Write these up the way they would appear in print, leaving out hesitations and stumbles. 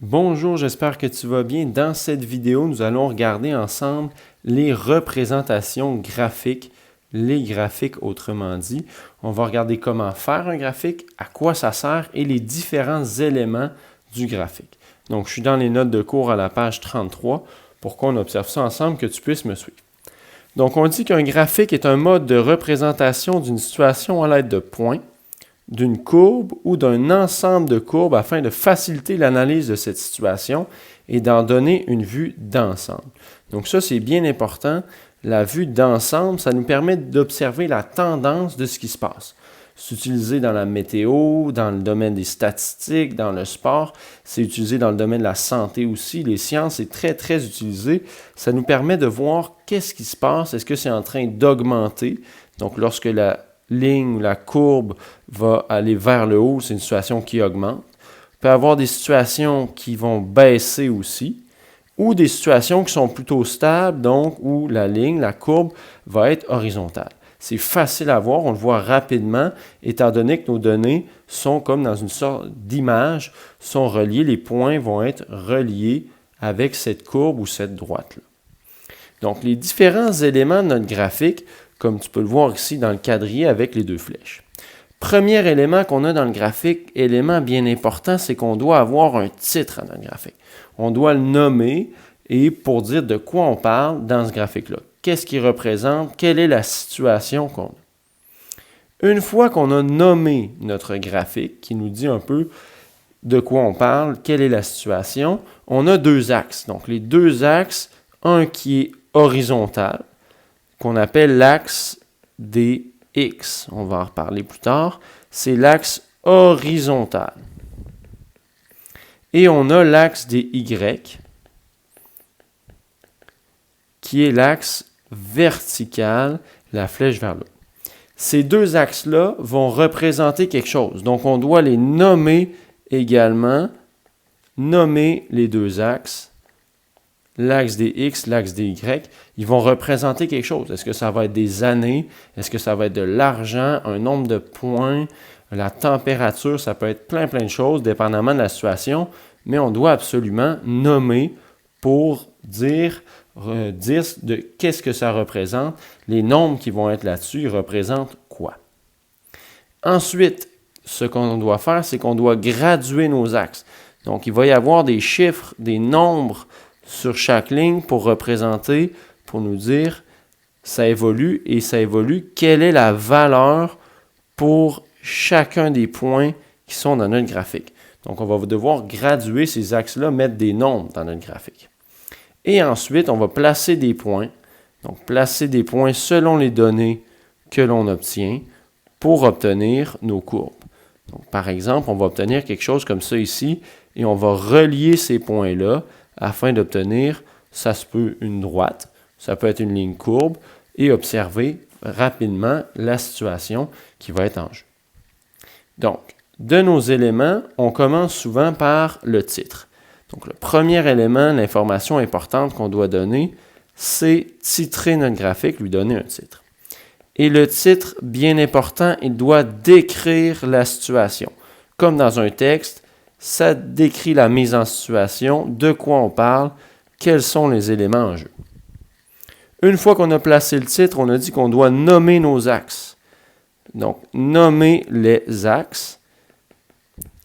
Bonjour, j'espère que tu vas bien. Dans cette vidéo, nous allons regarder ensemble les représentations graphiques, les graphiques autrement dit. On va regarder comment faire un graphique, à quoi ça sert et les différents éléments du graphique. Donc, je suis dans les notes de cours à la page 33 pour qu'on observe ça ensemble, que tu puisses me suivre. Donc, on dit qu'un graphique est un mode de représentation d'une situation à l'aide de points, d'une courbe ou d'un ensemble de courbes afin de faciliter l'analyse de cette situation et d'en donner une vue d'ensemble. Donc ça, c'est bien important. La vue d'ensemble, ça nous permet d'observer la tendance de ce qui se passe. C'est utilisé dans la météo, dans le domaine des statistiques, dans le sport. C'est utilisé dans le domaine de la santé aussi. Les sciences, c'est très, très utilisé. Ça nous permet de voir qu'est-ce qui se passe. Est-ce que c'est en train d'augmenter? Donc, lorsque la ligne ou la courbe va aller vers le haut, c'est une situation qui augmente. Il peut y avoir des situations qui vont baisser aussi, ou des situations qui sont plutôt stables, donc où la ligne, la courbe, va être horizontale. C'est facile à voir, on le voit rapidement, étant donné que nos données sont comme dans une sorte d'image, sont reliées, les points vont être reliés avec cette courbe ou cette droite-là. Donc, les différents éléments de notre graphique, comme tu peux le voir ici dans le quadrillé avec les deux flèches. Premier élément qu'on a dans le graphique, élément bien important, c'est qu'on doit avoir un titre dans le graphique. On doit le nommer et pour dire de quoi on parle dans ce graphique-là. Qu'est-ce qu'il représente? Quelle est la situation qu'on a? Une fois qu'on a nommé notre graphique, qui nous dit un peu de quoi on parle, quelle est la situation, on a deux axes. Donc, les deux axes, un qui est horizontal, qu'on appelle l'axe des X. On va en reparler plus tard. C'est l'axe horizontal. Et on a l'axe des Y, qui est l'axe vertical, la flèche vers le haut. Ces deux axes-là vont représenter quelque chose. Donc, on doit les nommer également, nommer les deux axes. L'axe des X, l'axe des Y, ils vont représenter quelque chose. Est-ce que ça va être des années? Est-ce que ça va être de l'argent, un nombre de points, la température? Ça peut être plein de choses, dépendamment de la situation, mais on doit absolument nommer pour dire de qu'est-ce que ça représente. Les nombres qui vont être là-dessus, ils représentent quoi? Ensuite, ce qu'on doit faire, c'est qu'on doit graduer nos axes. Donc, il va y avoir des chiffres, des nombres sur chaque ligne pour représenter, pour nous dire ça évolue et ça évolue, quelle est la valeur pour chacun des points qui sont dans notre graphique. Donc, on va devoir graduer ces axes-là, mettre des nombres dans notre graphique. Et ensuite, on va placer des points. Donc, placer des points selon les données que l'on obtient pour obtenir nos courbes. Donc, par exemple, on va obtenir quelque chose comme ça ici et on va relier ces points-là afin d'obtenir, ça se peut une droite, ça peut être une ligne courbe, et observer rapidement la situation qui va être en jeu. Donc, de nos éléments, on commence souvent par le titre. Donc, le premier élément, l'information importante qu'on doit donner, c'est titrer notre graphique, lui donner un titre. Et le titre, bien important, il doit décrire la situation. Comme dans un texte, ça décrit la mise en situation, de quoi on parle, quels sont les éléments en jeu. Une fois qu'on a placé le titre, on a dit qu'on doit nommer nos axes. Donc, nommer les axes,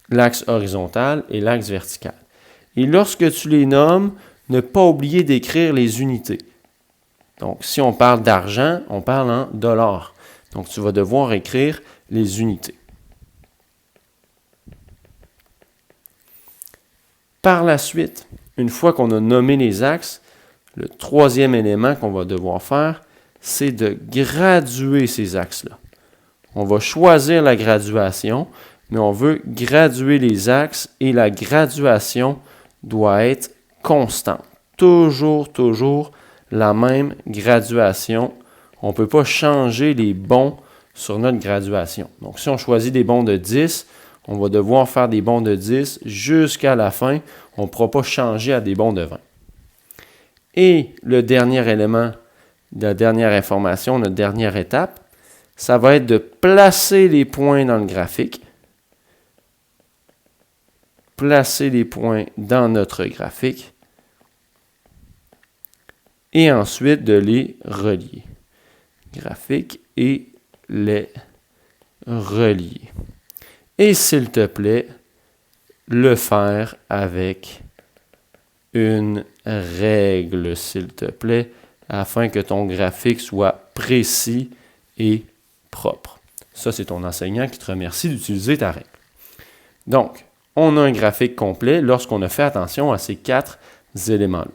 l'axe horizontal et l'axe vertical. Et lorsque tu les nommes, ne pas oublier d'écrire les unités. Donc, si on parle d'argent, on parle en dollars. Donc, tu vas devoir écrire les unités. Par la suite, une fois qu'on a nommé les axes, le troisième élément qu'on va devoir faire, c'est de graduer ces axes-là. On va choisir la graduation, mais on veut graduer les axes et la graduation doit être constante. Toujours la même graduation. On ne peut pas changer les bonds sur notre graduation. Donc, si on choisit des bonds de 10, on va devoir faire des bonds de 10 jusqu'à la fin. On ne pourra pas changer à des bonds de 20. Et le dernier élément, la dernière information, notre dernière étape, ça va être de placer les points dans le graphique placer les points dans notre graphique et ensuite de les relier. Graphique et les relier. Et s'il te plaît, le faire avec une règle, s'il te plaît, afin que ton graphique soit précis et propre. Ça, c'est ton enseignant qui te remercie d'utiliser ta règle. Donc, on a un graphique complet lorsqu'on a fait attention à ces 4 éléments-là.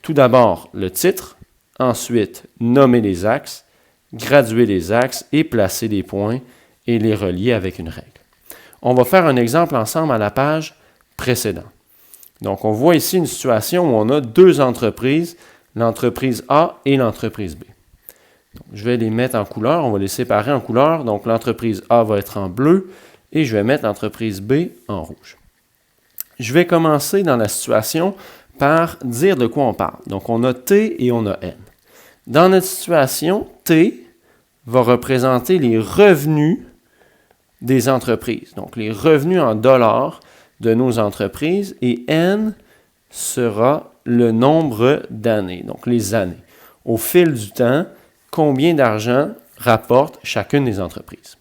Tout d'abord, le titre, ensuite, nommer les axes, graduer les axes et placer les points et les relier avec une règle. On va faire un exemple ensemble à la page précédente. Donc, on voit ici une situation où on a 2 entreprises, l'entreprise A et l'entreprise B. Donc, je vais les mettre en couleur, on va les séparer en couleur. Donc, l'entreprise A va être en bleu et je vais mettre l'entreprise B en rouge. Je vais commencer dans la situation par dire de quoi on parle. Donc, on a T et on a N. Dans notre situation, T va représenter les revenus des entreprises. Donc, les revenus en dollars de nos entreprises et N sera le nombre d'années, donc les années. Au fil du temps, combien d'argent rapporte chacune des entreprises.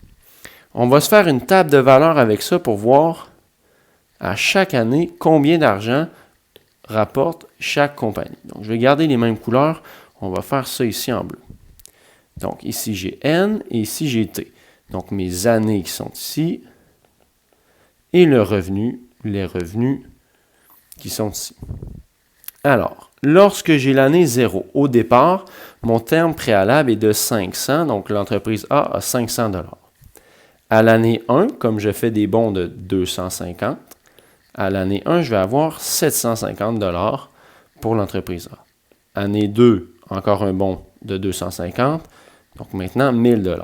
On va se faire une table de valeur avec ça pour voir à chaque année combien d'argent rapporte chaque compagnie. Donc, je vais garder les mêmes couleurs. On va faire ça ici en bleu. Donc, ici, j'ai N et ici, j'ai T. Donc, mes années qui sont ici et le revenu, les revenus qui sont ici. Alors, lorsque j'ai l'année 0, au départ, mon terme préalable est de 500, donc l'entreprise A a 500 $. À l'année 1, comme je fais des bons de 250, à l'année 1, je vais avoir 750 $ pour l'entreprise A. Année 2, encore un bon de 250, donc maintenant 1000 $.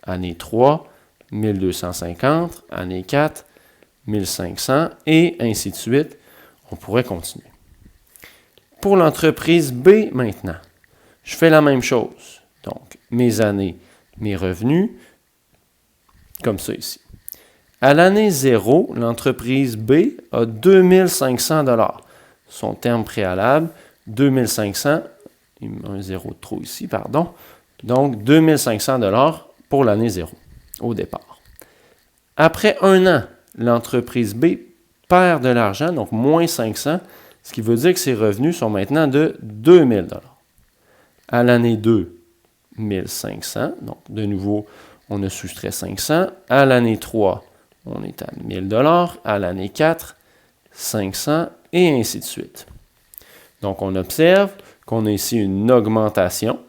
Année 3, 1250, année 4, 1500, et ainsi de suite. On pourrait continuer. Pour l'entreprise B maintenant, je fais la même chose. Donc, mes années, mes revenus, comme ça ici. À l'année 0, l'entreprise B a 2500 $. Son terme préalable, 2500, il me met un 0 de trop ici, pardon. Donc, 2500 $ pour l'année 0, au départ. Après un an, l'entreprise B perd de l'argent, donc moins 500, ce qui veut dire que ses revenus sont maintenant de 2000 $. À l'année 2, 1500, donc de nouveau, on a soustrait 500. À l'année 3, on est à 1000 $. À l'année 4, 500, et ainsi de suite. Donc, on observe qu'on a ici une augmentation,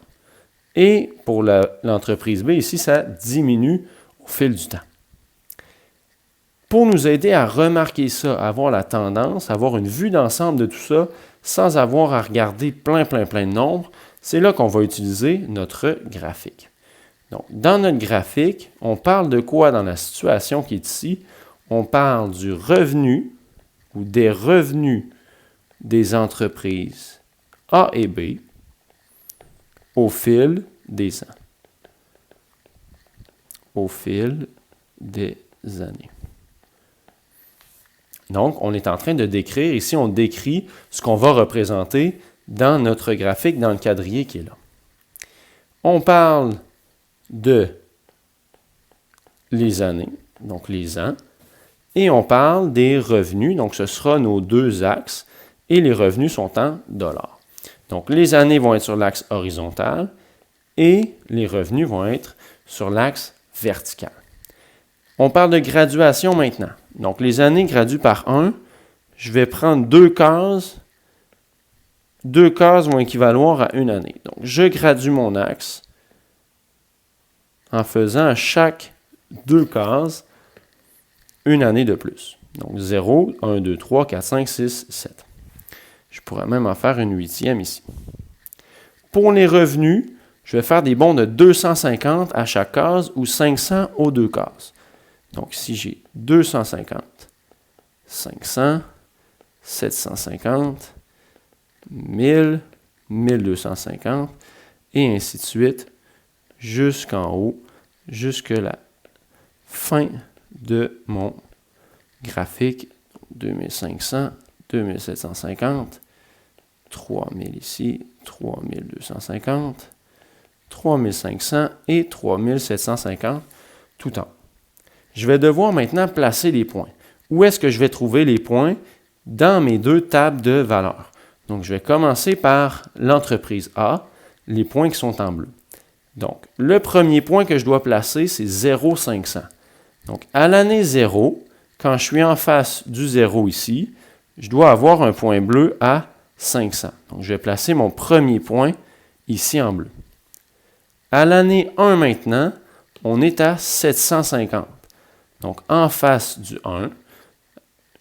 et pour l'entreprise B, ici, ça diminue au fil du temps. Pour nous aider à remarquer ça, à avoir la tendance, à avoir une vue d'ensemble de tout ça, sans avoir à regarder plein de nombres, c'est là qu'on va utiliser notre graphique. Donc, dans notre graphique, on parle de quoi dans la situation qui est ici? On parle du revenu ou des revenus des entreprises A et B au fil des ans. Au fil des années. Donc, on est en train de décrire, ici on décrit ce qu'on va représenter dans notre graphique, dans le quadrillé qui est là. On parle de les années, donc les ans, et on parle des revenus, donc ce sera nos 2 axes, et les revenus sont en dollars. Donc, les années vont être sur l'axe horizontal, et les revenus vont être sur l'axe vertical. On parle de graduation maintenant. Donc, les années graduent par 1. Je vais prendre 2 cases. 2 cases vont équivaloir à 1 année. Donc, je gradue mon axe en faisant à chaque 2 cases 1 année de plus. Donc, 0, 1, 2, 3, 4, 5, 6, 7. Je pourrais même en faire une 8e ici. Pour les revenus, je vais faire des bons de 250 à chaque case ou 500 aux 2 cases. Donc, ici, j'ai 250, 500, 750, 1000, 1250, et ainsi de suite, jusqu'en haut, jusqu'à la fin de mon graphique 2500, 2750, 3000 ici, 3250, 3500 et 3750 tout en haut. Je vais devoir maintenant placer les points. Où est-ce que je vais trouver les points dans mes deux tables de valeurs? Donc, je vais commencer par l'entreprise A, les points qui sont en bleu. Donc, le premier point que je dois placer, c'est 0,500. Donc, à l'année 0, quand je suis en face du 0 ici, je dois avoir un point bleu à 500. Donc, je vais placer mon premier point ici en bleu. À l'année 1 maintenant, on est à 750. Donc, en face du 1,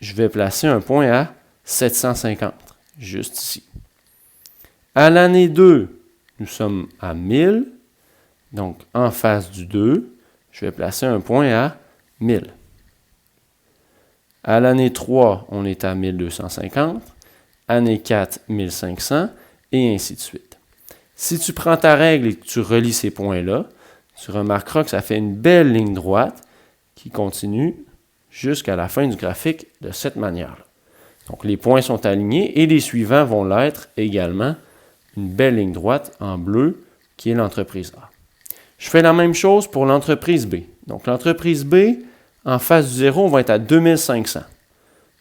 je vais placer un point à 750, juste ici. À l'année 2, nous sommes à 1000. Donc, en face du 2, je vais placer un point à 1000. À l'année 3, on est à 1250. Année 4, 1500, et ainsi de suite. Si tu prends ta règle et que tu relis ces points-là, tu remarqueras que ça fait une belle ligne droite qui continue jusqu'à la fin du graphique de cette manière-là. Donc, les points sont alignés et les suivants vont l'être également. Une belle ligne droite en bleu qui est l'entreprise A. Je fais la même chose pour l'entreprise B. Donc, l'entreprise B, en face du 0, on va être à 2500.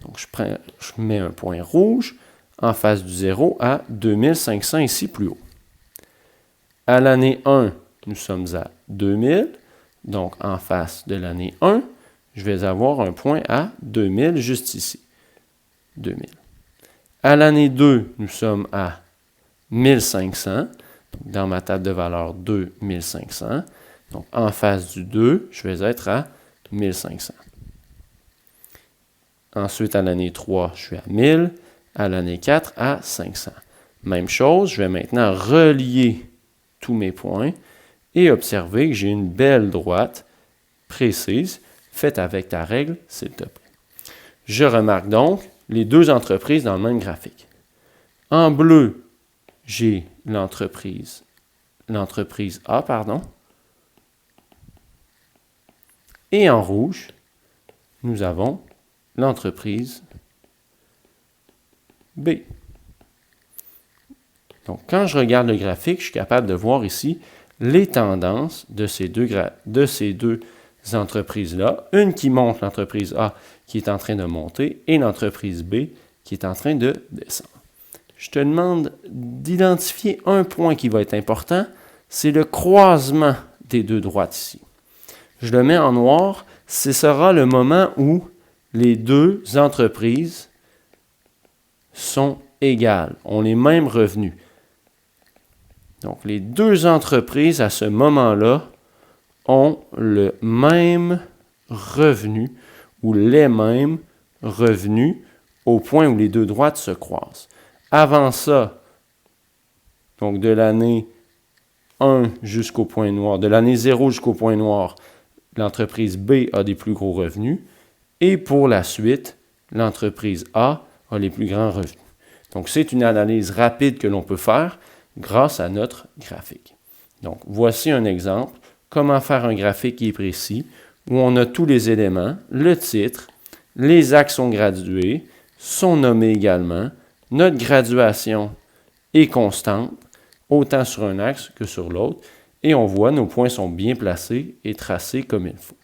Donc, je mets un point rouge en face du 0 à 2500 ici plus haut. À l'année 1, nous sommes à 2000. Donc, en face de l'année 1, je vais avoir un point à 2000 juste ici. 2000. À l'année 2, nous sommes à 1500. Donc, dans ma table de valeurs 2, 1500. Donc, en face du 2, je vais être à 1500. Ensuite, à l'année 3, je suis à 1000. À l'année 4, à 500. Même chose, je vais maintenant relier tous mes points et observer que j'ai une belle droite précise faite avec ta règle, s'il te plaît. Je remarque donc les deux entreprises dans le même graphique. En bleu, j'ai l'entreprise A, et en rouge, nous avons l'entreprise B. Donc, quand je regarde le graphique, je suis capable de voir ici les tendances de ces deux entreprises-là. Une qui monte, l'entreprise A, qui est en train de monter, et l'entreprise B, qui est en train de descendre. Je te demande d'identifier un point qui va être important, c'est le croisement des deux droites ici. Je le mets en noir, ce sera le moment où les deux entreprises sont égales, ont les mêmes revenus. Donc, les deux entreprises, à ce moment-là, ont le même revenu ou les mêmes revenus au point où les deux droites se croisent. Avant ça, donc de l'année 1 jusqu'au point noir, de l'année 0 jusqu'au point noir, l'entreprise B a des plus gros revenus. Et pour la suite, l'entreprise A a les plus grands revenus. Donc, c'est une analyse rapide que l'on peut faire grâce à notre graphique. Donc, voici un exemple, comment faire un graphique qui est précis, où on a tous les éléments, le titre, les axes sont gradués, sont nommés également, notre graduation est constante, autant sur un axe que sur l'autre, et on voit nos points sont bien placés et tracés comme il faut.